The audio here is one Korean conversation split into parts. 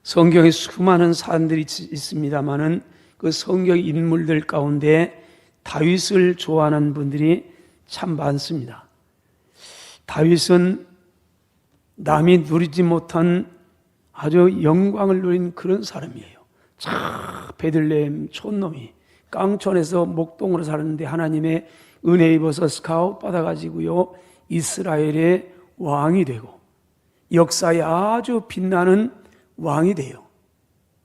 성경에 수많은 사람들이 있습니다만은 그 성경 인물들 가운데 다윗을 좋아하는 분들이 참 많습니다. 다윗은 남이 누리지 못한 아주 영광을 누린 그런 사람이에요. 베들레헴 촌놈이 깡촌에서 목동으로 살았는데 하나님의 은혜 입어서 스카웃 받아가지고요 이스라엘의 왕이 되고 역사에 아주 빛나는 왕이 돼요.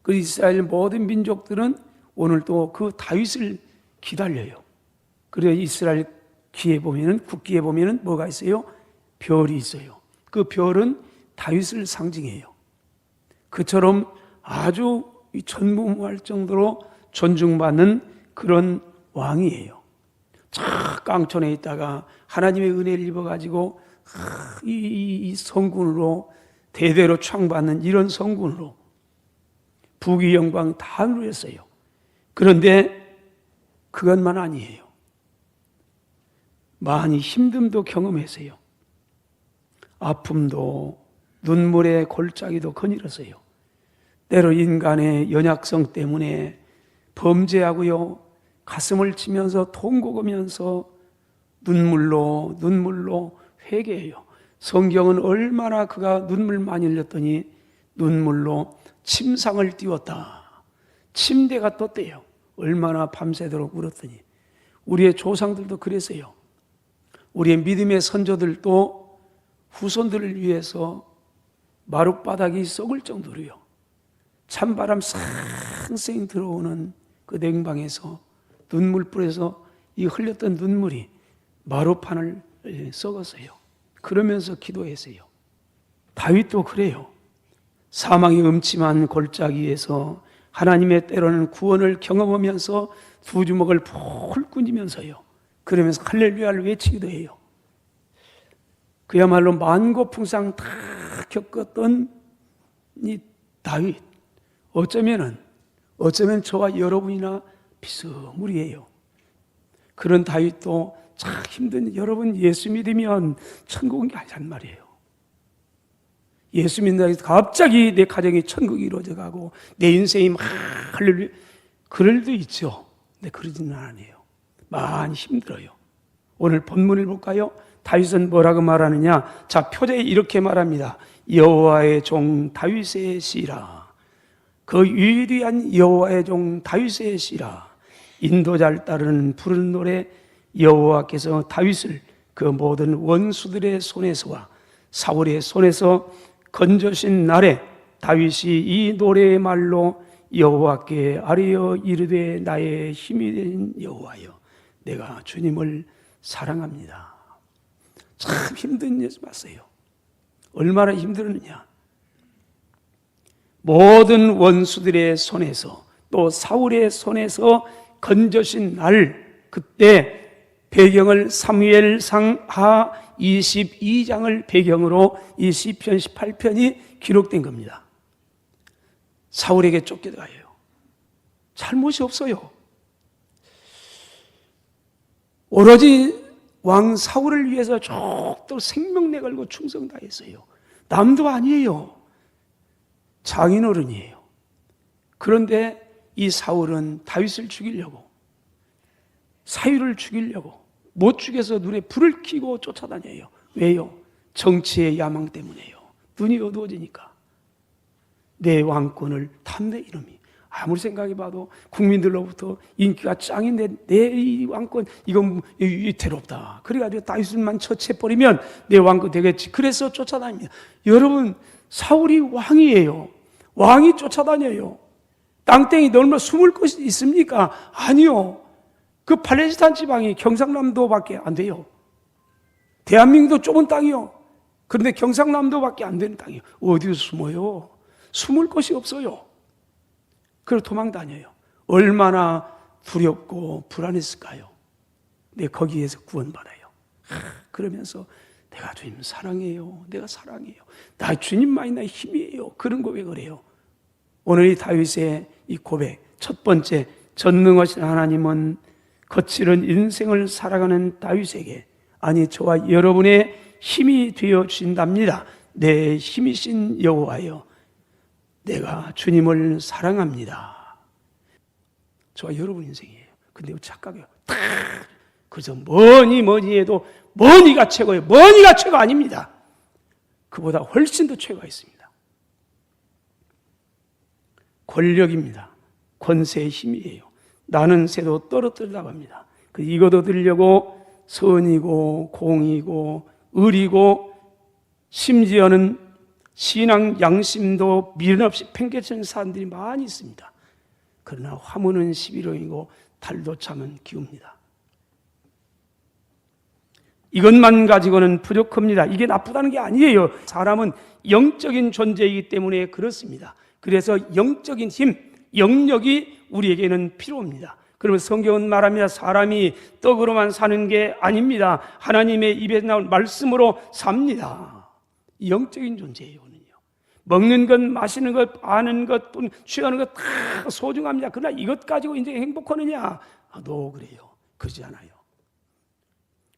그 이스라엘 모든 민족들은 오늘도 그 다윗을 기다려요. 그래서 이스라엘 기에 보면은 국기에 보면은 뭐가 있어요? 별이 있어요. 그 별은 다윗을 상징해요. 그처럼 아주 전무후무할 정도로 존중받는 그런 왕이에요. 깡촌에 있다가 하나님의 은혜를 입어가지고 이 성군으로 대대로 창받는 이런 성군으로 부귀 영광 다 누렸어요. 그런데 그것만 아니에요. 많이 힘듦도 경험했어요. 아픔도 눈물의 골짜기도 거닐었어요. 때로 인간의 연약성 때문에 범죄하고요 가슴을 치면서 통곡하면서 눈물로 회개해요. 성경은 얼마나 그가 눈물 많이 흘렸더니 눈물로 침상을 띄웠다. 침대가 떴대요. 얼마나 밤새도록 울었더니. 우리의 조상들도 그랬어요. 우리의 믿음의 선조들도 후손들을 위해서 마룻바닥이 썩을 정도로요 찬바람 쌩쌩 들어오는 그 냉방에서 눈물불에서 이 흘렸던 눈물이 마룻판을 썩었어요. 그러면서 기도했어요. 다윗도 그래요. 사망의 음침한 골짜기에서 하나님의 때로는 구원을 경험하면서 두 주먹을 풀 꾼지면서요 그러면서 할렐루야를 외치기도 해요. 그야말로 만고풍상 다 겪었던 이 다윗, 어쩌면 저와 여러분이나 비스무리해요. 그런 다윗도 참 힘든, 여러분 예수 믿으면 천국인 게 아니란 말이에요. 예수 믿는다고 해서 갑자기 내 가정이 천국이 이루어져 가고 내 인생이 막 할렐루야, 그럴 수도 있죠. 근데 그러지는 않아요. 많이 힘들어요. 오늘 본문을 볼까요? 다윗은 뭐라고 말하느냐? 자, 표제에 이렇게 말합니다. 여호와의 종 다윗의 시라. 그 위대한 여호와의 종 다윗의 시라. 인도자를 따르는 부르는 노래. 여호와께서 다윗을 그 모든 원수들의 손에서와 사울의 손에서 건져신 날에 다윗이 이 노래의 말로 여호와께 아뢰어 이르되 나의 힘이 된 여호와여 내가 주님을 사랑합니다. 참 힘든 일 봤어요. 얼마나 힘들었느냐. 모든 원수들의 손에서 또 사울의 손에서 건져신 날, 그때 배경을 사무엘상 하 22장을 배경으로 이 시편 18편이 기록된 겁니다. 사울에게 쫓겨가요. 잘못이 없어요. 오로지 왕 사울을 위해서 족도 생명내 걸고 충성 다했어요. 남도 아니에요. 장인어른이에요. 그런데 이 사울은 다윗을 죽이려고, 사울을 죽이려고 못 죽여서 눈에 불을 켜고 쫓아다녀요. 왜요? 정치의 야망 때문에요. 눈이 어두워지니까. 내 왕권을 탐내 이놈이. 아무리 생각해봐도 국민들로부터 인기가 짱인데 내 이 왕권 이건 위태롭다. 그래가지고 다윗만 처치해버리면 내 왕권 되겠지. 그래서 쫓아다닙니다. 여러분, 사울이 왕이에요. 왕이 쫓아다녀요. 땅땡이 넓어 숨을 곳이 있습니까? 아니요. 그 팔레스타인 지방이 경상남도밖에 안 돼요. 대한민국도 좁은 땅이요. 그런데 경상남도밖에 안 되는 땅이에요. 어디서 숨어요? 숨을 곳이 없어요. 그래서 도망 다녀요. 얼마나 두렵고 불안했을까요? 근데 거기에서 구원받아요. 그러면서 내가 주님 사랑해요. 내가 사랑해요. 나 주님만이 나의 힘이에요. 그런 고백을 해요. 오늘 이 다윗의 이 고백, 첫 번째, 전능하신 하나님은 거칠은 인생을 살아가는 다윗에게, 아니 저와 여러분의 힘이 되어 주신답니다. 내 힘이신 여호와여, 내가 주님을 사랑합니다. 저와 여러분 인생이에요. 근데 착각해요. 다 그저 뭐니 해도 뭐니가 최고예요. 뭐니가 최고 아닙니다. 그보다 훨씬 더 최고가 있습니다. 권력입니다. 권세의 힘이에요. 나는 새도 떨어뜨리려고 합니다. 이것 얻으려고 선이고 공이고 의리고 심지어는 신앙 양심도 미련 없이 팽개치는 사람들이 많이 있습니다. 그러나 화무는 11호이고 달도 참은 기우입니다. 이것만 가지고는 부족합니다. 이게 나쁘다는 게 아니에요. 사람은 영적인 존재이기 때문에 그렇습니다. 그래서 영적인 힘, 영력이 우리에게는 필요합니다. 그러면 성경은 말합니다. 사람이 떡으로만 사는 게 아닙니다. 하나님의 입에 나온 말씀으로 삽니다. 영적인 존재예요. 먹는 것, 마시는 것, 아는 것, 취하는 것 다 소중합니다. 그러나 이것 가지고 인생 행복하느냐? 너 그래요. 그러지 않아요.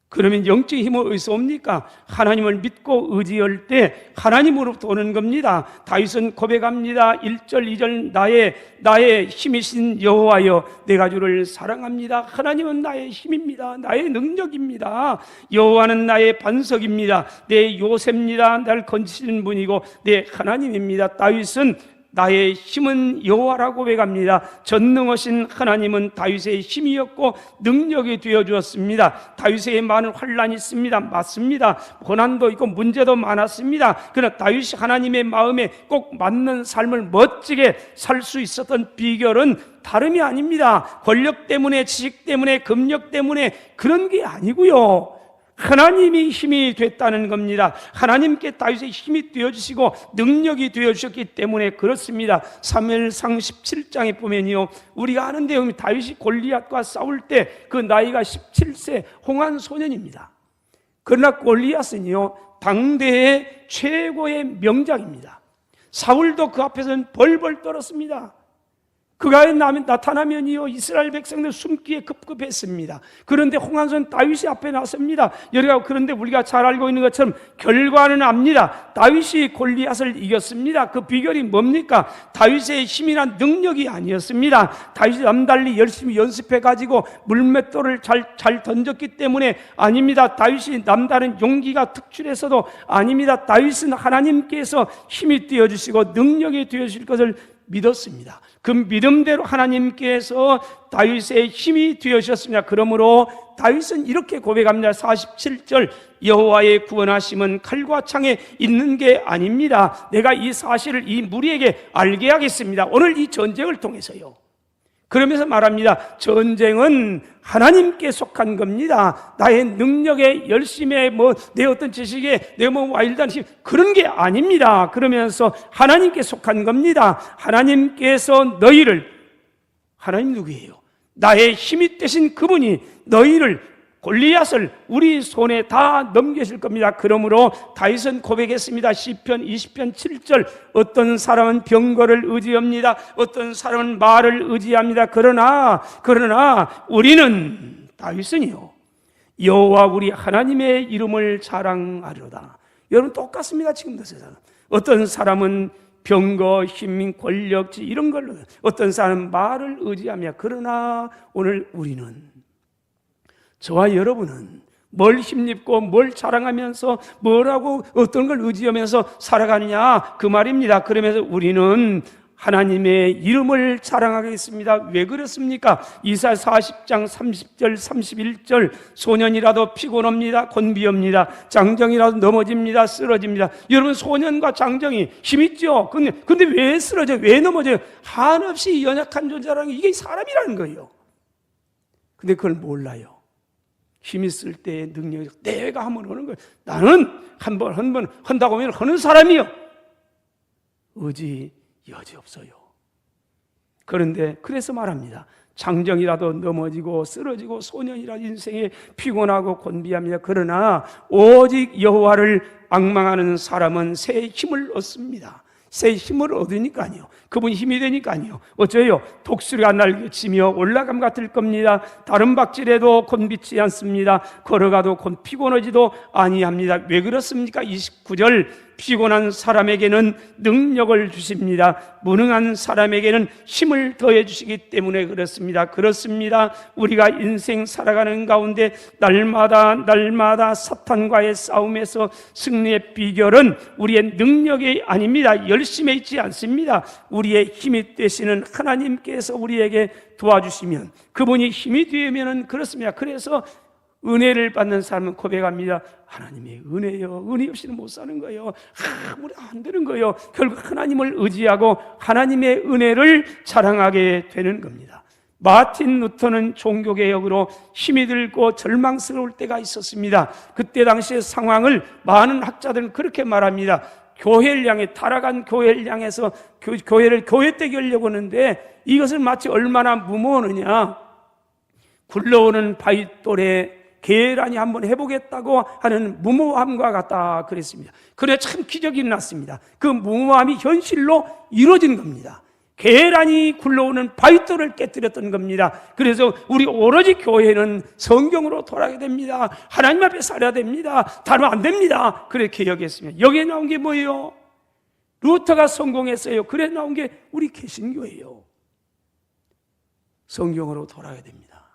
그러면 영적인 힘은 어디서 옵니까? 하나님을 믿고 의지할 때 하나님으로부터 오는 겁니다. 다윗은 고백합니다. 1절, 2절 나의 힘이신 여호와여 내가 주를 사랑합니다. 하나님은 나의 힘입니다. 나의 능력입니다. 여호와는 나의 반석입니다. 내 요새입니다. 나를 건지시는 분이고 내 하나님입니다. 다윗은 나의 힘은 여호와라고 고백합니다. 전능하신 하나님은 다윗의 힘이었고 능력이 되어주었습니다. 다윗에게 많은 환난이 있습니다. 맞습니다. 고난도 있고 문제도 많았습니다. 그러나 다윗이 하나님의 마음에 꼭 맞는 삶을 멋지게 살 수 있었던 비결은 다름이 아닙니다. 권력 때문에, 지식 때문에, 금력 때문에 그런 게 아니고요. 하나님이 힘이 됐다는 겁니다. 하나님께 다윗의 힘이 되어주시고 능력이 되어주셨기 때문에 그렇습니다. 사무엘상 17장에 보면요, 우리가 아는 내용이 다윗이 골리앗과 싸울 때 그 나이가 17세 홍한 소년입니다. 그러나 골리앗은요 당대의 최고의 명장입니다. 사울도 그 앞에서는 벌벌 떨었습니다. 그가 나타나면요 이스라엘 백성들 숨기에 급급했습니다. 그런데 홍한선 다윗이 앞에 나섭니다. 여러분, 그런데 우리가 잘 알고 있는 것처럼 결과는 압니다. 다윗이 골리앗을 이겼습니다. 그 비결이 뭡니까? 다윗의 힘이나 능력이 아니었습니다. 다윗이 남달리 열심히 연습해가지고 물맷돌을 잘 던졌기 때문에 아닙니다. 다윗이 남다른 용기가 특출해서도 아닙니다. 다윗은 하나님께서 힘이 되어주시고 능력이 되어주실 것을 믿었습니다. 그 믿음대로 하나님께서 다윗의 힘이 되어주셨습니다. 그러므로 다윗은 이렇게 고백합니다. 47절 여호와의 구원하심은 칼과 창에 있는 게 아닙니다. 내가 이 사실을 이 무리에게 알게 하겠습니다. 오늘 이 전쟁을 통해서요. 그러면서 말합니다. 전쟁은 하나님께 속한 겁니다. 나의 능력에, 열심에, 내 어떤 지식에, 내 와일드한 힘, 그런 게 아닙니다. 그러면서 하나님께 속한 겁니다. 하나님께서 너희를, 하나님 누구예요? 나의 힘이 되신 그분이 너희를, 골리앗을 우리 손에 다 넘기실 겁니다. 그러므로 다윗은 고백했습니다. 시편 20편 7절 어떤 사람은 병거를 의지합니다. 어떤 사람은 말을 의지합니다. 그러나 우리는 다윗은요 여호와 우리 하나님의 이름을 자랑하려다. 여러분 똑같습니다. 지금도 세상은. 어떤 사람은 병거, 힘, 권력 이런 걸로, 어떤 사람은 말을 의지하며, 그러나 오늘 우리는, 저와 여러분은 뭘 힘입고 뭘 자랑하면서 뭐라고 어떤 걸 의지하면서 살아가느냐 그 말입니다. 그러면서 우리는 하나님의 이름을 자랑하겠습니다. 왜 그렇습니까? 이사야 40장 30절 31절 소년이라도 피곤합니다. 곤비합니다. 장정이라도 넘어집니다. 쓰러집니다. 여러분 소년과 장정이 힘있죠? 근데 왜 쓰러져요? 왜 넘어져요? 한없이 연약한 존재라는 게 이게 사람이라는 거예요. 근데 그걸 몰라요. 힘 있을 때의 능력이 내가 한번 하는 거예요. 나는 한 번 한다고 하면 하는 사람이요. 여지 없어요. 그런데 그래서 말합니다. 장정이라도 넘어지고 쓰러지고 소년이라도 인생에 피곤하고 곤비합니다. 그러나 오직 여호와를 앙망하는 사람은 새 힘을 얻습니다. 새 힘을 얻으니까요. 그분이 힘이 되니까요. 어째요? 독수리가 날개치며 올라감 같을 겁니다. 다른 박질에도 곤비치 않습니다. 걸어가도 피곤하지도 아니합니다. 왜 그렇습니까? 29절 피곤한 사람에게는 능력을 주십니다. 무능한 사람에게는 힘을 더해 주시기 때문에 그렇습니다. 그렇습니다. 우리가 인생 살아가는 가운데 날마다 사탄과의 싸움에서 승리의 비결은 우리의 능력이 아닙니다. 열심에 있지 않습니다. 우리의 힘이 되시는 하나님께서 우리에게 도와주시면, 그분이 힘이 되면 그렇습니다. 그래서 은혜를 받는 사람은 고백합니다. 하나님의 은혜요, 은혜 없이는 못 사는 거예요. 우리 안 되는 거예요. 결국 하나님을 의지하고 하나님의 은혜를 자랑하게 되는 겁니다. 마틴 루터는 종교개혁으로 힘이 들고 절망스러울 때가 있었습니다. 그때 당시의 상황을 많은 학자들은 그렇게 말합니다. 교회를 향해, 타락한 교회를 향해서 교회를 교회되게 하려고 하는데 이것은 마치 얼마나 무모하느냐, 굴러오는 바윗돌에 계란이 한번 해보겠다고 하는 무모함과 같다 그랬습니다. 그래 참 기적이 났습니다. 그 무모함이 현실로 이루어진 겁니다. 계란이 굴러오는 바윗돌을 깨뜨렸던 겁니다. 그래서 우리 오로지 교회는 성경으로 돌아가야 됩니다. 하나님 앞에 살아야 됩니다. 다르면 안 됩니다. 그렇게 여겼습니다. 여기에 나온 게 뭐예요? 루터가 성공했어요. 그래 나온 게 우리 개신교예요. 성경으로 돌아가야 됩니다.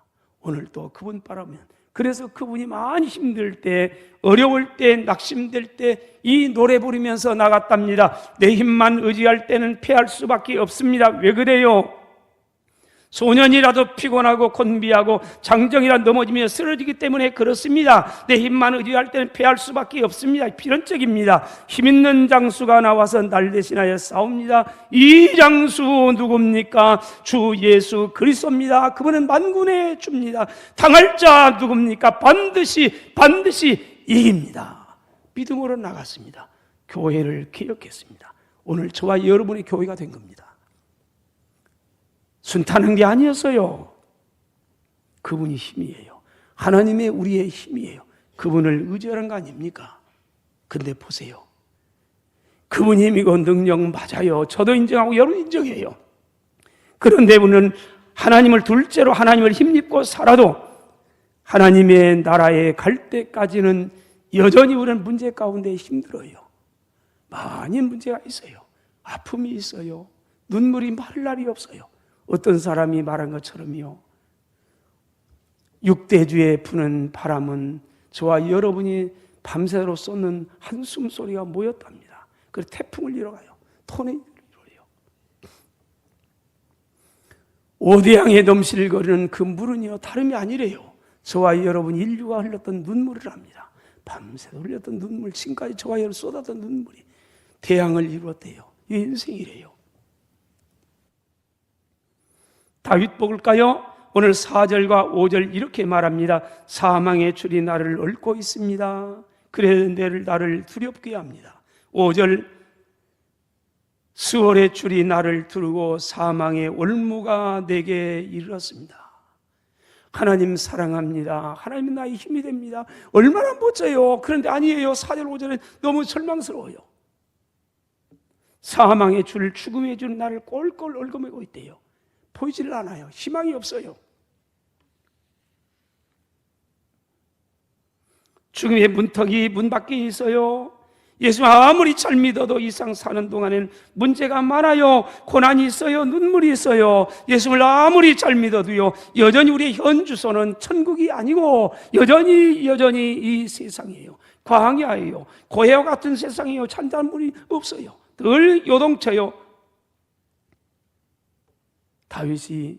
오늘 또 그분 바라면, 그래서 그분이 많이 힘들 때, 어려울 때, 낙심될 때 이 노래 부르면서 나갔답니다. 내 힘만 의지할 때는 패할 수밖에 없습니다. 왜 그래요? 소년이라도 피곤하고 곤비하고 장정이라 넘어지며 쓰러지기 때문에 그렇습니다. 내 힘만 의지할 때는 패할 수밖에 없습니다. 필연적입니다. 힘 있는 장수가 나와서 날 대신하여 싸웁니다. 이 장수 누굽니까? 주 예수 그리스도입니다. 그분은 만군의 주입니다. 당할 자 누굽니까? 반드시 이깁니다. 믿음으로 나갔습니다. 교회를 개혁했습니다. 오늘 저와 여러분의 교회가 된 겁니다. 순탄한 게 아니었어요. 그분이 힘이에요. 하나님의 우리의 힘이에요. 그분을 의지하는 거 아닙니까? 근데 보세요. 그분이 힘이고 능력 맞아요. 저도 인정하고 여러분 인정해요. 그런데 우리는 하나님을 둘째로 하나님을 힘입고 살아도 하나님의 나라에 갈 때까지는 여전히 우리는 문제 가운데 힘들어요. 많은 문제가 있어요. 아픔이 있어요. 눈물이 마를 날이 없어요. 어떤 사람이 말한 것처럼요, 육대주에 부는 바람은 저와 여러분이 밤새도록 쏟는 한숨 소리가 모였답니다. 그래서 태풍을 이뤄가요. 토네이도를 이뤄요. 오대양에 넘실거리는 그 물은요, 다름이 아니래요. 저와 여러분 인류가 흘렸던 눈물을 합니다. 밤새도록 흘렸던 눈물, 지금까지 저와 여러분 쏟았던 눈물이 대양을 이루었대요. 이 인생이래요. 다윗 볼까요? 오늘 4절과 5절 이렇게 말합니다. 사망의 줄이 나를 얽고 있습니다. 그래 나를 두렵게 합니다. 5절, 수월의 줄이 나를 두르고 사망의 올무가 내게 이르렀습니다. 하나님 사랑합니다. 하나님은 나의 힘이 됩니다. 얼마나 멋져요. 그런데 아니에요. 4절 5절은 너무 절망스러워요. 사망의 줄, 죽음의 줄 나를 꼴꼴 얽어매고 있대요. 보이지를 않아요. 희망이 없어요. 죽음의 문턱이 문 밖에 있어요. 예수 아무리 잘 믿어도 이 상 사는 동안에는 문제가 많아요. 고난이 있어요. 눈물이 있어요. 예수를 아무리 잘 믿어도요, 여전히 우리의 현 주소는 천국이 아니고 여전히 이 세상이에요. 광야예요. 고해와 같은 세상이에요. 찬단물이 없어요. 늘 요동쳐요. 다윗이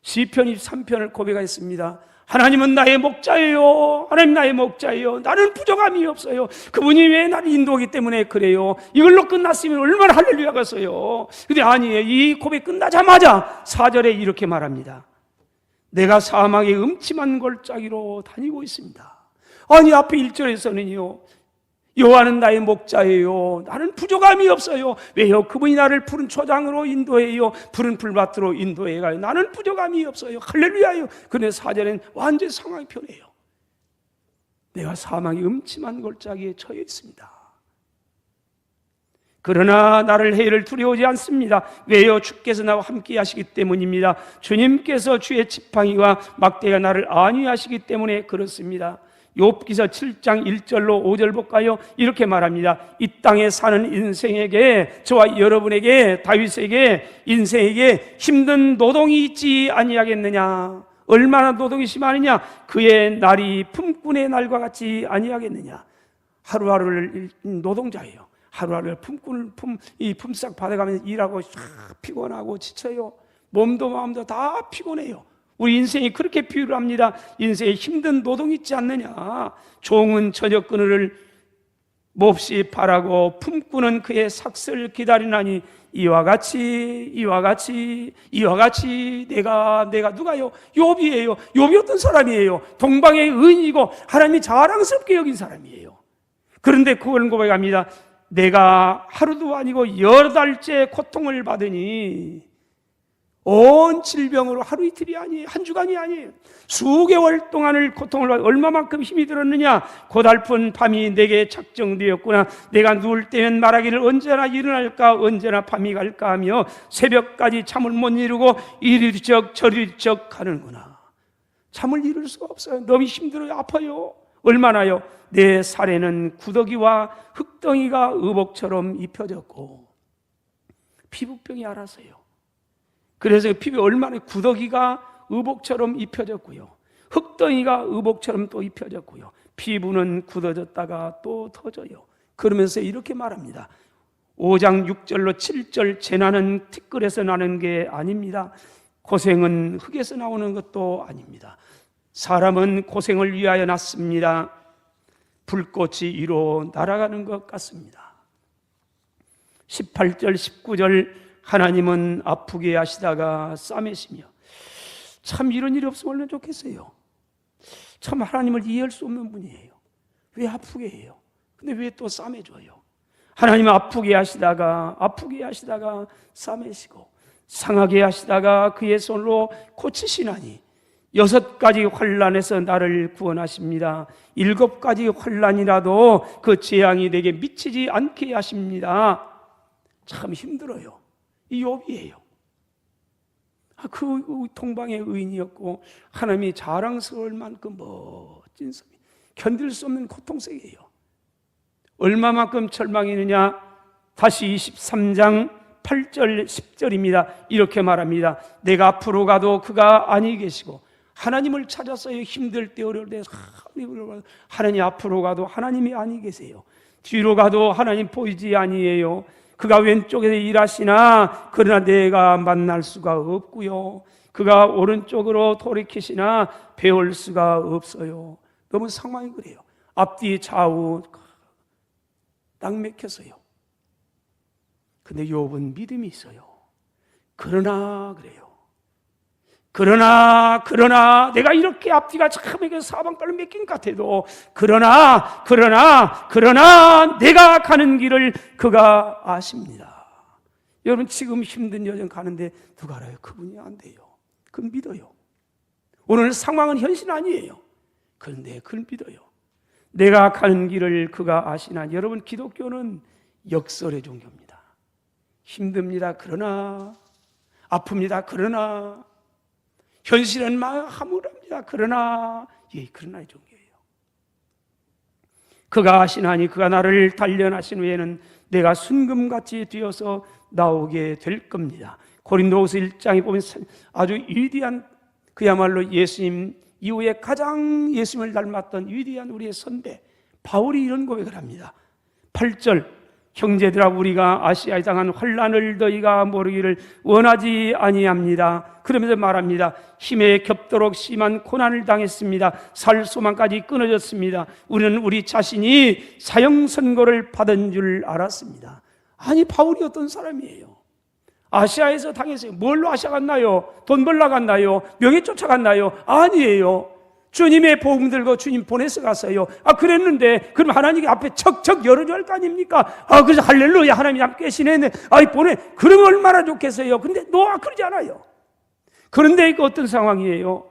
시편 23편을 고백했습니다. 하나님은 나의 목자예요. 하나님 나의 목자예요. 나는 부족함이 없어요. 그분이 왜 나를 인도하기 때문에 그래요. 이걸로 끝났으면 얼마나 할렐루야겠어요. 근데 아니에요. 이 고백 끝나자마자 4절에 이렇게 말합니다. 내가 사망의 음침한 골짜기로 다니고 있습니다. 아니 앞에 1절에서는요, 여호와는 나의 목자예요. 나는 부족함이 없어요. 왜요? 그분이 나를 푸른 초장으로 인도해요. 푸른 풀밭으로 인도해가요. 나는 부족함이 없어요. 할렐루야요. 그런데 4절엔 완전히 상황이 변해요. 내가 사망의 음침한 골짜기에 처해 있습니다. 그러나 나를 해를 두려워하지 않습니다. 왜요? 주께서 나와 함께 하시기 때문입니다. 주님께서 주의 지팡이와 막대가 나를 안위하시기 때문에 그렇습니다. 욥기서 7장 1절로 5절 볼까요? 이렇게 말합니다. 이 땅에 사는 인생에게, 저와 여러분에게, 다윗에게, 인생에게 힘든 노동이 있지 아니하겠느냐? 얼마나 노동이 심하느냐? 그의 날이 품꾼의 날과 같이 아니하겠느냐? 하루하루를 노동자예요. 하루하루를 품삯 받아가면서 일하고 피곤하고 지쳐요. 몸도 마음도 다 피곤해요. 우리 인생이 그렇게 비유를 합니다. 인생에 힘든 노동이 있지 않느냐? 종은 저녁 그늘을 몹시 바라고 품꾼은 그의 삭슬 기다리나니 이와 같이 내가 누가요? 욥이에요. 욥이 어떤 사람이에요? 동방의 의인이고 하나님이 자랑스럽게 여긴 사람이에요. 그런데 그걸 고백합니다. 내가 하루도 아니고 8달째 고통을 받으니, 온 질병으로 하루 이틀이 아니에요. 한 주간이 아니에요. 수개월 동안을 고통을 받아 얼마만큼 힘이 들었느냐? 고달픈 밤이 내게 작정되었구나. 내가 누울 때면 말하기를 언제나 일어날까, 언제나 밤이 갈까 하며 새벽까지 잠을 못 이루고 이리적 저리적 하는구나. 잠을 이룰 수가 없어요. 너무 힘들어요. 아파요. 얼마나요? 내 살에는 구더기와 흙덩이가 의복처럼 입혀졌고 피부병이 알아서요. 그래서 피부에 얼마나 구더기가 의복처럼 입혀졌고요, 흙덩이가 의복처럼 또 입혀졌고요, 피부는 굳어졌다가 또 터져요. 그러면서 이렇게 말합니다. 5장 6절로 7절 재난은 티끌에서 나는 게 아닙니다. 고생은 흙에서 나오는 것도 아닙니다. 사람은 고생을 위하여 났습니다. 불꽃이 위로 날아가는 것 같습니다. 18절 19절 하나님은 아프게 하시다가 싸매시며, 참 이런 일이 없으면 얼마나 좋겠어요. 참 하나님을 이해할 수 없는 분이에요. 왜 아프게 해요? 근데 왜 또 싸매줘요? 하나님은 아프게 하시다가 싸매시고 상하게 하시다가 그의 손으로 고치시나니 6가지 환난에서 나를 구원하십니다. 7가지 환난이라도 그 재앙이 내게 미치지 않게 하십니다. 참 힘들어요. 이 욥이에요. 그 동방의 의인이었고 하나님이 자랑스러울 만큼 멋진 삶이, 견딜 수 없는 고통세계예요. 얼마만큼 절망이느냐? 다시 23장 8절 10절입니다. 이렇게 말합니다. 내가 앞으로 가도 그가 아니 계시고, 하나님을 찾았어요. 힘들 때, 어려울 때 하나님 앞으로 가도 하나님이 아니 계세요. 뒤로 가도 하나님 보이지 아니에요. 그가 왼쪽에서 일하시나 그러나 내가 만날 수가 없고요, 그가 오른쪽으로 돌이키시나 배울 수가 없어요. 너무 상황이 그래요. 앞뒤 좌우 딱 맥혔어요. 근데 욥은 믿음이 있어요. 그러나 내가 이렇게 앞뒤가 참 사방팔로 맥힌 것 같아도 그러나 내가 가는 길을 그가 아십니다. 여러분 지금 힘든 여정 가는데 누가 알아요? 그분이 안 돼요. 그건 믿어요. 오늘 상황은 현실 아니에요. 그런데 그걸 믿어요. 내가 가는 길을 그가 아시나. 여러분 기독교는 역설의 종교입니다. 힘듭니다. 그러나 아픕니다. 그러나 현실은 막 함울합니다. 그러나의 종교예요. 그가 아시나니 그가 나를 단련하신 후에는 내가 순금같이 뛰어서 나오게 될 겁니다. 고린도후서 1장에 보면 아주 위대한, 그야말로 예수님 이후에 가장 예수님을 닮았던 위대한 우리의 선배 바울이 이런 고백을 합니다. 8절 형제들아, 우리가 아시아에 당한 환난을 너희가 모르기를 원하지 아니합니다. 그러면서 말합니다. 힘에 겹도록 심한 고난을 당했습니다. 살 소망까지 끊어졌습니다. 우리는 우리 자신이 사형 선고를 받은 줄 알았습니다. 아니, 바울이 어떤 사람이에요? 아시아에서 당했어요. 뭘로 아시아 갔나요? 돈 벌러 갔나요? 명예 쫓아갔나요? 아니에요. 주님의 복음 들고 주님 보내서 갔어요. 그랬는데 그럼 하나님이 앞에 척척 열어줘야 할 거 아닙니까? 그래서 할렐루야, 하나님이 함께 계시네. 그러면 얼마나 좋겠어요. 근데 그러지 않아요. 그런데 이거 어떤 상황이에요?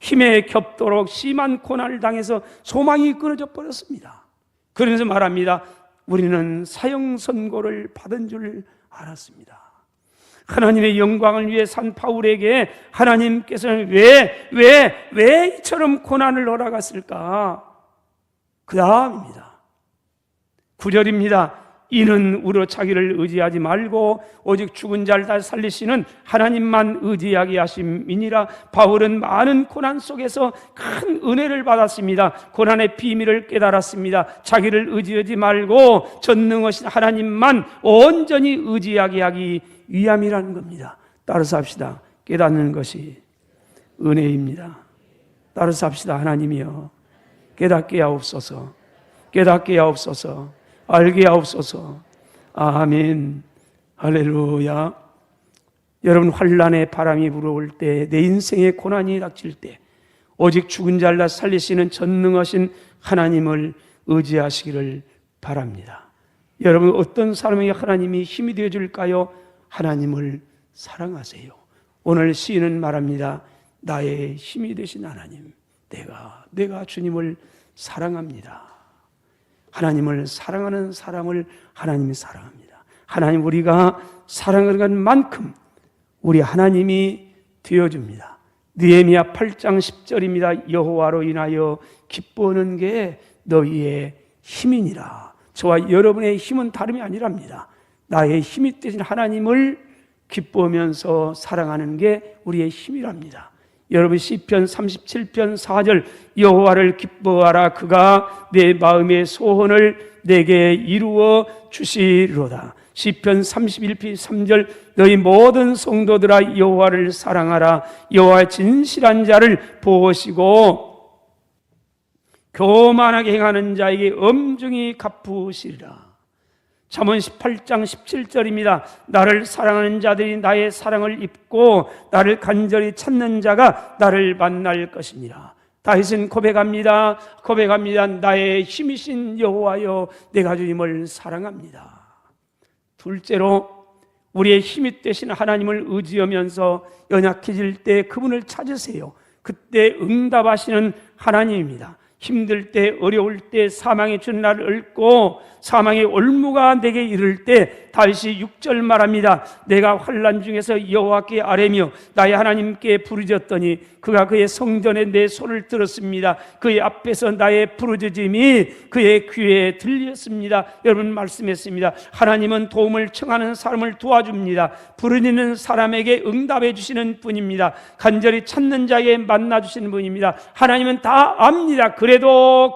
힘에 겹도록 심한 고난을 당해서 소망이 끊어져 버렸습니다. 그러면서 말합니다. 우리는 사형 선고를 받은 줄 알았습니다. 하나님의 영광을 위해 산 바울에게 하나님께서는 왜 이처럼 고난을 허락했을까? 그 다음입니다. 9절입니다. 이는 우리로 자기를 의지하지 말고 오직 죽은 자를 다 살리시는 하나님만 의지하게 하심이니라. 바울은 많은 고난 속에서 큰 은혜를 받았습니다. 고난의 비밀을 깨달았습니다. 자기를 의지하지 말고 전능하신 하나님만 온전히 의지하게 하기 위함이라는 겁니다. 따라서 합시다. 깨닫는 것이 은혜입니다. 따라서 합시다. 하나님이여 깨닫게 하옵소서. 깨닫게 하옵소서. 알게 하옵소서. 아멘. 할렐루야. 여러분, 환난의 바람이 불어올 때, 내 인생의 고난이 닥칠 때 오직 죽은 자를 다 살리시는 전능하신 하나님을 의지하시기를 바랍니다. 여러분, 어떤 사람에게 하나님이 힘이 되어줄까요? 하나님을 사랑하세요. 오늘 시인은 말합니다. 나의 힘이 되신 하나님, 내가 주님을 사랑합니다. 하나님을 사랑하는 사람을 하나님이 사랑합니다. 하나님, 우리가 사랑하는 만큼 우리 하나님이 되어줍니다. 느헤미야 8장 10절입니다. 여호와로 인하여 기뻐하는 게 너희의 힘이니라. 저와 여러분의 힘은 다름이 아니랍니다. 나의 힘이 되신 하나님을 기뻐하면서 사랑하는 게 우리의 힘이랍니다. 여러분, 시편 37편 4절 여호와를 기뻐하라. 그가 내 마음의 소원을 내게 이루어 주시리로다. 시편 31편 3절 너희 모든 성도들아 여호와를 사랑하라. 여호와의 진실한 자를 보시고 교만하게 행하는 자에게 엄중히 갚으시리라. 잠언 18장 17절입니다. 나를 사랑하는 자들이 나의 사랑을 입고 나를 간절히 찾는 자가 나를 만날 것이니라. 다윗은 고백합니다. 나의 힘이신 여호와여, 내가 주님을 사랑합니다. 둘째로, 우리의 힘이 되신 하나님을 의지하면서 연약해질 때 그분을 찾으세요. 그때 응답하시는 하나님입니다. 힘들 때, 어려울 때, 사망의 주날을 읊고 사망의 올무가 내게 이를 때 다윗이 6절 말합니다. 내가 환난 중에서 여호와께 아뢰며 나의 하나님께 부르짖었더니 그가 그의 성전에 내 소리를 들었습니다. 그의 앞에서 나의 부르짖음이 그의 귀에 들렸습니다. 여러분, 말씀했습니다. 하나님은 도움을 청하는 사람을 도와줍니다. 부르짖는 사람에게 응답해 주시는 분입니다. 간절히 찾는 자에게 만나 주시는 분입니다. 하나님은 다 압니다. 그래도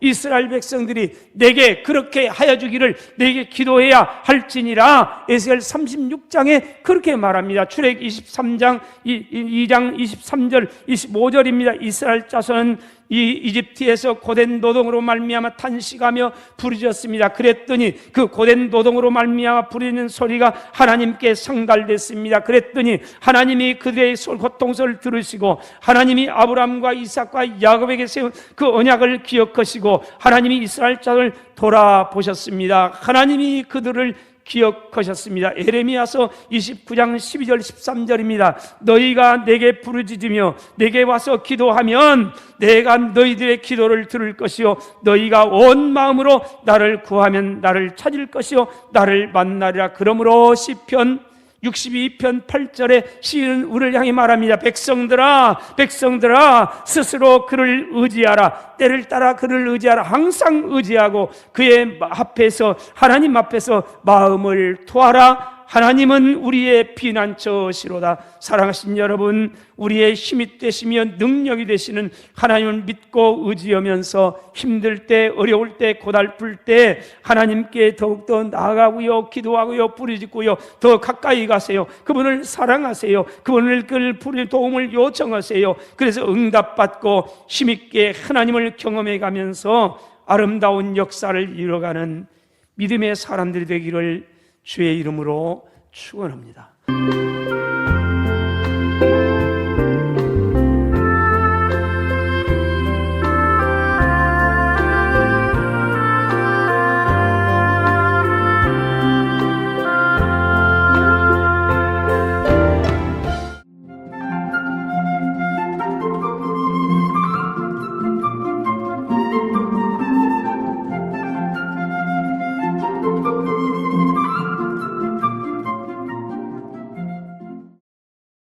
이스라엘 백성들이 내게 그렇게 하여 주기를 내게 기도해야 할지니라. 에스겔 36장에 그렇게 말합니다. 출애굽 23장 2장 23절 25절입니다. 이스라엘 자손은 이 이집트에서 고된 노동으로 말미암아 탄식하며 부르짖었습니다. 그랬더니 그 고된 노동으로 말미암아 부르짖는 소리가 하나님께 상달됐습니다. 그랬더니 하나님이 그들의 고통소리를 들으시고 하나님이 아브라함과 이삭과 야곱에게 세운 그 언약을 기억하시고 하나님이 이스라엘 자를 돌아보셨습니다. 하나님이 그들을 기억하셨습니다. 에레미야서 29장 12절 13절입니다. 너희가 내게 부르짖으며 내게 와서 기도하면 내가 너희들의 기도를 들을 것이요 너희가 온 마음으로 나를 구하면 나를 찾을 것이요 나를 만나리라. 그러므로 시편 62편 8절에 시인은 우리를 향해 말합니다. 백성들아 스스로 그를 의지하라. 때를 따라 그를 의지하라. 항상 의지하고 그의 앞에서, 하나님 앞에서 마음을 토하라. 하나님은 우리의 피난처시로다. 사랑하신 여러분, 우리의 힘이 되시며 능력이 되시는 하나님을 믿고 의지하면서 힘들 때, 어려울 때, 고달플 때 하나님께 더욱더 나아가고요, 기도하고요, 부르짖고요, 더 가까이 가세요. 그분을 사랑하세요. 그분을 도움을 요청하세요. 그래서 응답받고 힘있게 하나님을 경험해 가면서 아름다운 역사를 이뤄가는 믿음의 사람들이 되기를 주의 이름으로 축원합니다.